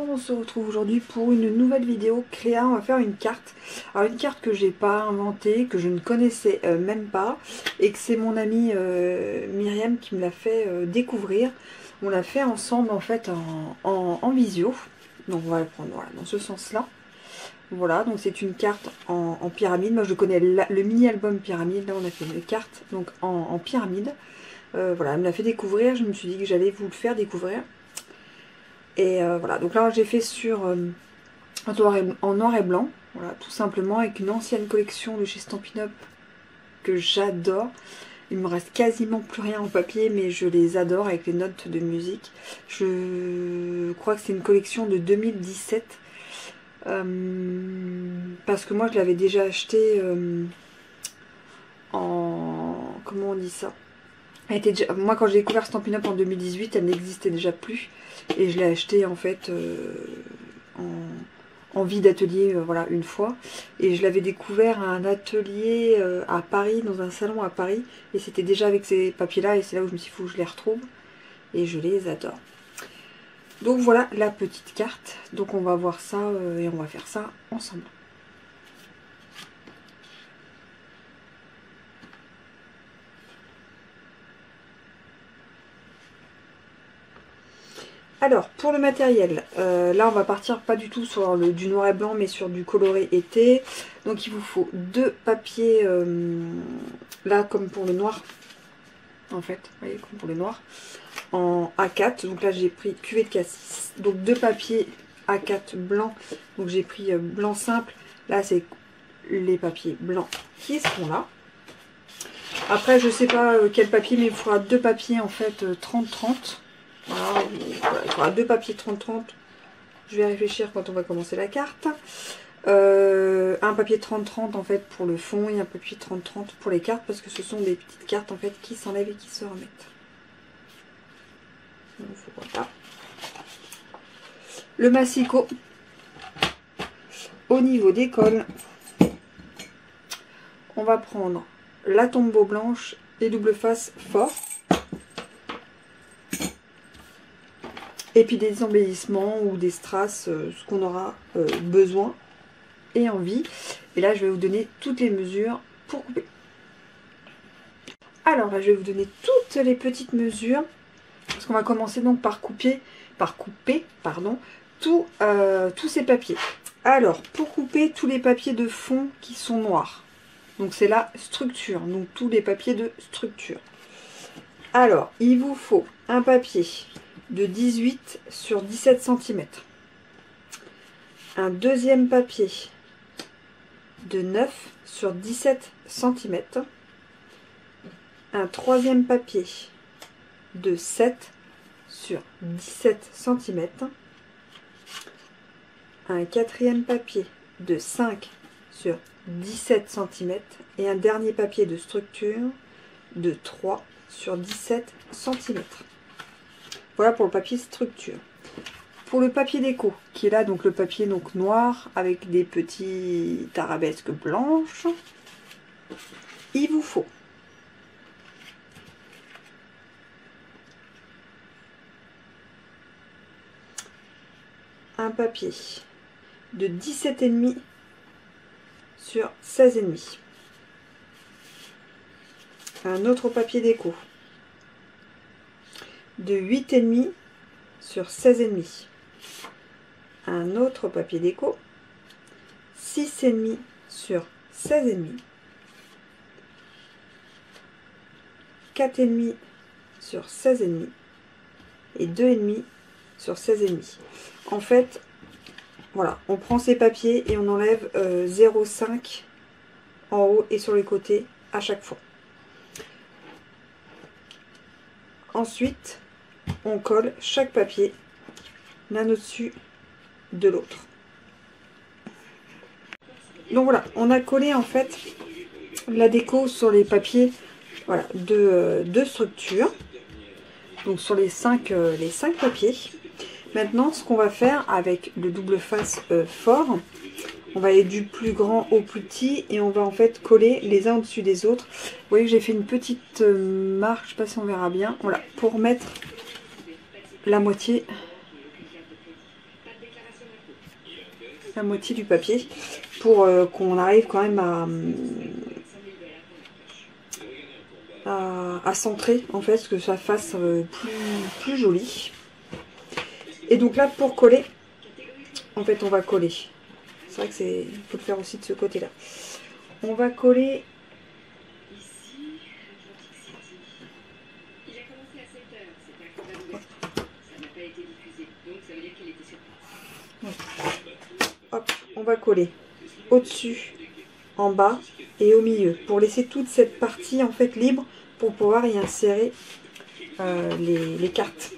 on se retrouve aujourd'hui pour une nouvelle vidéo Créa. On va faire une carte. Alors une carte que j'ai pas inventée, que je ne connaissais même pas, et que c'est mon amie Myriam qui me l'a fait découvrir. On l'a fait ensemble en fait en visio. Donc on va la prendre voilà, dans ce sens-là. Voilà, donc c'est une carte en pyramide. Moi je connais le mini-album pyramide. Là on a fait une carte donc en pyramide. Voilà, elle me l'a fait découvrir. Je me suis dit que j'allais vous le faire découvrir. Et voilà, donc là j'ai fait sur en noir et blanc, voilà, tout simplement avec une ancienne collection de chez Stampin' Up que j'adore. Il me reste quasiment plus rien en papier, mais je les adore avec les notes de musique. Je crois que c'est une collection de 2017. Parce que moi je l'avais déjà acheté en... comment on dit ça? Moi quand j'ai découvert Stampin' Up en 2018, elle n'existait déjà plus. Et je l'ai acheté en fait en vie d'atelier voilà, une fois. Et je l'avais découvert à un atelier à Paris, dans un salon à Paris. Et c'était déjà avec ces papiers là, et c'est là où je me suis dit, faut que je les retrouve. Et je les adore. Donc voilà la petite carte. Donc on va voir ça et on va faire ça ensemble. Alors, pour le matériel, là on va partir pas du tout sur du noir et blanc, mais sur du coloré été. Donc il vous faut deux papiers, là comme pour le noir, en fait, vous voyez, comme pour le noir, en A4. Donc là j'ai pris cuvée de cassis, donc deux papiers A4 blancs. Donc j'ai pris blanc simple, là c'est les papiers blancs qui seront là. Après je sais pas quel papier, mais il faudra deux papiers en fait 30-30. Voilà, il faudra deux papiers 30-30. Je vais réfléchir quand on va commencer la carte. Un papier 30-30 en fait pour le fond et un papier 30-30 pour les cartes, parce que ce sont des petites cartes en fait qui s'enlèvent et qui se remettent. Donc voilà. Le massicot. Au niveau des cols, on va prendre la tombeau blanche et double face fort. Et puis des embellissements ou des strass, ce qu'on aura besoin et envie. Et là, je vais vous donner toutes les mesures pour couper. Alors là, je vais vous donner toutes les petites mesures. Parce qu'on va commencer donc par couper tous ces papiers. Alors, pour couper tous les papiers de fond qui sont noirs. Donc c'est la structure, donc tous les papiers de structure. Alors, il vous faut un papier de 18 sur 17 cm. Un deuxième papier de 9 sur 17 cm. Un troisième papier de 7 sur 17 cm. Un quatrième papier de 5 sur 17 cm. Et un dernier papier de structure de 3 sur 17 cm. Voilà pour le papier structure. Pour le papier déco, qui est là, donc le papier donc noir avec des petits arabesques blanches, il vous faut un papier de 17,5 sur 16,5. Un autre papier déco de 8,5 sur 16,5. Un autre papier déco 6,5 sur 16,5. 4,5 sur 16,5 et 2,5 sur 16,5. En fait, voilà, on prend ces papiers et on enlève 0,5 en haut et sur les côtés à chaque fois. Ensuite, on colle chaque papier l'un au-dessus de l'autre. Donc voilà, on a collé en fait la déco sur les papiers voilà, de structure. Donc sur les 5 papiers. Maintenant, ce qu'on va faire avec le double face fort, on va aller du plus grand au plus petit et on va en fait coller les uns au-dessus des autres. Vous voyez que j'ai fait une petite marque, je ne sais pas si on verra bien, voilà, pour mettre la moitié la moitié du papier pour qu'on arrive quand même à centrer en fait, que ça fasse plus joli. Et donc là pour coller, en fait on va coller. C'est vrai que c'est, il faut le faire aussi de ce côté là. On va coller. Hop, on va coller au-dessus, en bas et au milieu pour laisser toute cette partie en fait libre pour pouvoir y insérer les cartes.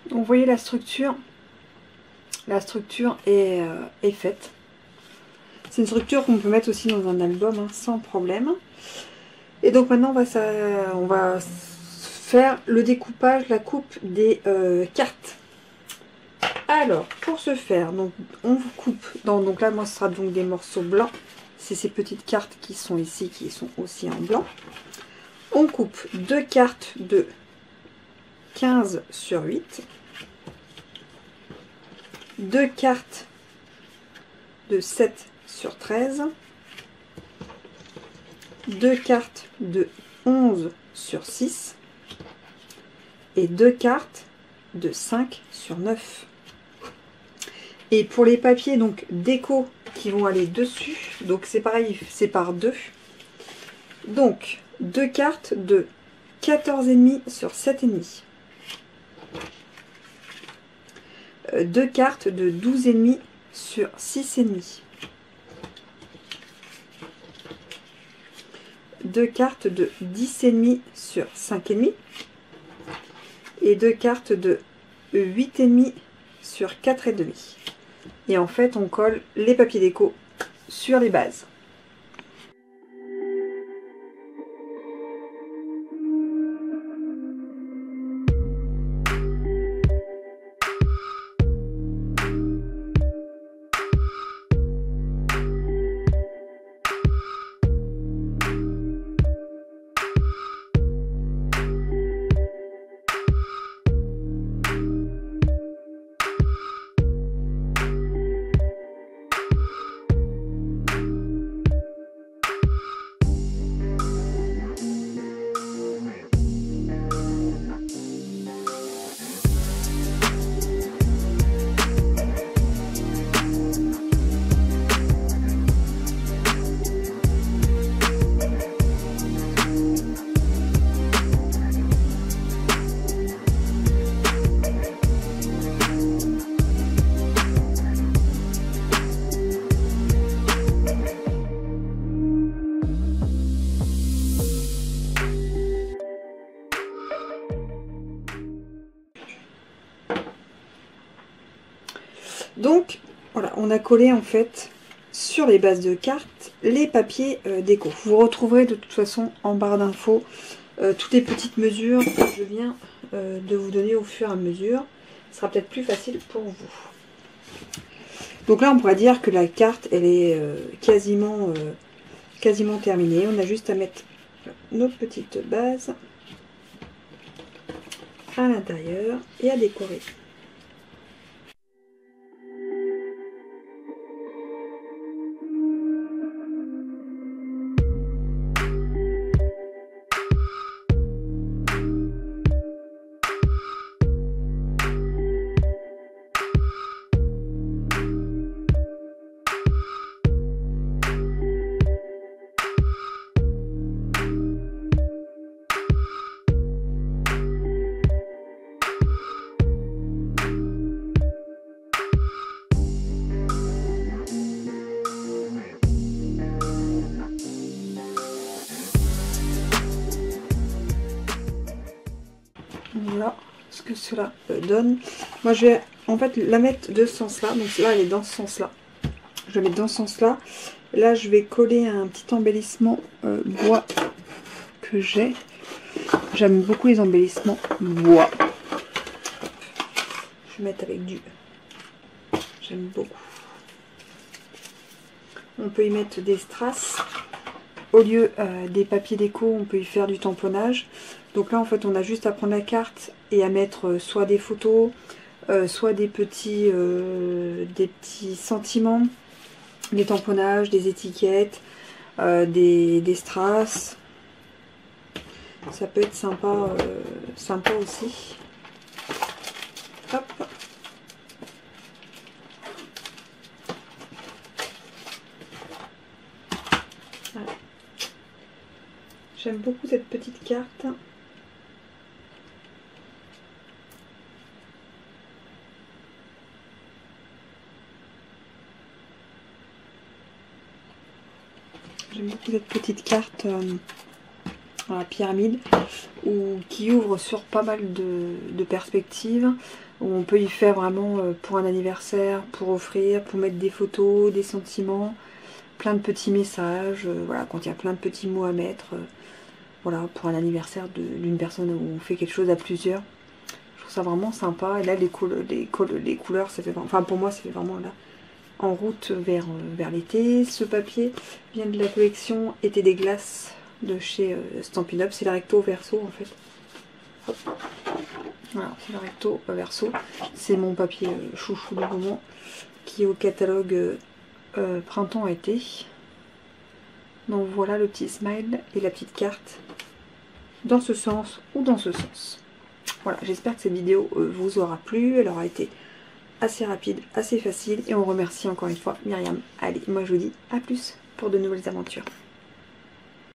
Donc vous voyez la structure est faite. C'est une structure qu'on peut mettre aussi dans un album hein, sans problème. Et donc maintenant on va faire le découpage, la coupe des cartes. Alors pour ce faire, donc on vous coupe donc là moi ce sera donc des morceaux blancs. C'est ces petites cartes qui sont ici qui sont aussi en blanc. On coupe deux cartes de 15 sur 8. Deux cartes de 7 sur 13. Deux cartes de 11 sur 6. Et deux cartes de 5 sur 9. Et pour les papiers donc déco qui vont aller dessus, donc c'est pareil, c'est par deux. Donc deux cartes de 14,5 sur 7,5. Deux cartes de 12,5 sur 6,5. Deux cartes de 10,5 sur 5,5. Et deux cartes de 8,5 sur 4,5. Et en fait, on colle les papiers déco sur les bases. on a collé en fait sur les bases de cartes les papiers déco. Vous retrouverez de toute façon en barre d'infos toutes les petites mesures que je viens de vous donner au fur et à mesure. Ce sera peut-être plus facile pour vous. Donc là on pourrait dire que la carte elle est quasiment terminée. On a juste à mettre nos petites bases à l'intérieur et à décorer. Voilà ce que cela donne. Moi je vais en fait la mettre de ce sens là. Donc là elle est dans ce sens là. Je vais mettre dans ce sens là. Là je vais coller un petit embellissement bois que j'ai. J'aime beaucoup les embellissements bois. Je vais mettre avec du. J'aime beaucoup. On peut y mettre des strass. Au lieu des papiers déco, on peut y faire du tamponnage. Donc là en fait on a juste à prendre la carte et à mettre soit des photos, soit des petits sentiments, des tamponnages, des étiquettes, des strass. Ça peut être sympa, sympa aussi. Hop. Voilà. J'aime beaucoup cette petite carte. J'aime beaucoup cette petite carte à la pyramide qui ouvre sur pas mal de perspectives. Où on peut y faire vraiment pour un anniversaire, pour offrir, pour mettre des photos, des sentiments, plein de petits messages. Voilà, quand il y a plein de petits mots à mettre. Voilà, pour un anniversaire d'une personne où on fait quelque chose à plusieurs. Je trouve ça vraiment sympa. Et là, les couleurs, ça fait, enfin pour moi, ça fait vraiment là en route vers l'été. Ce papier vient de la collection Été des glaces de chez Stampin' Up. C'est la recto verso en fait. Hop. Voilà, c'est la recto verso. C'est mon papier chouchou du moment qui est au catalogue printemps-été. Donc voilà le petit smile et la petite carte dans ce sens ou dans ce sens. Voilà, j'espère que cette vidéo vous aura plu. Elle aura été assez rapide, assez facile et on remercie encore une fois Myriam. Allez, moi je vous dis à plus pour de nouvelles aventures.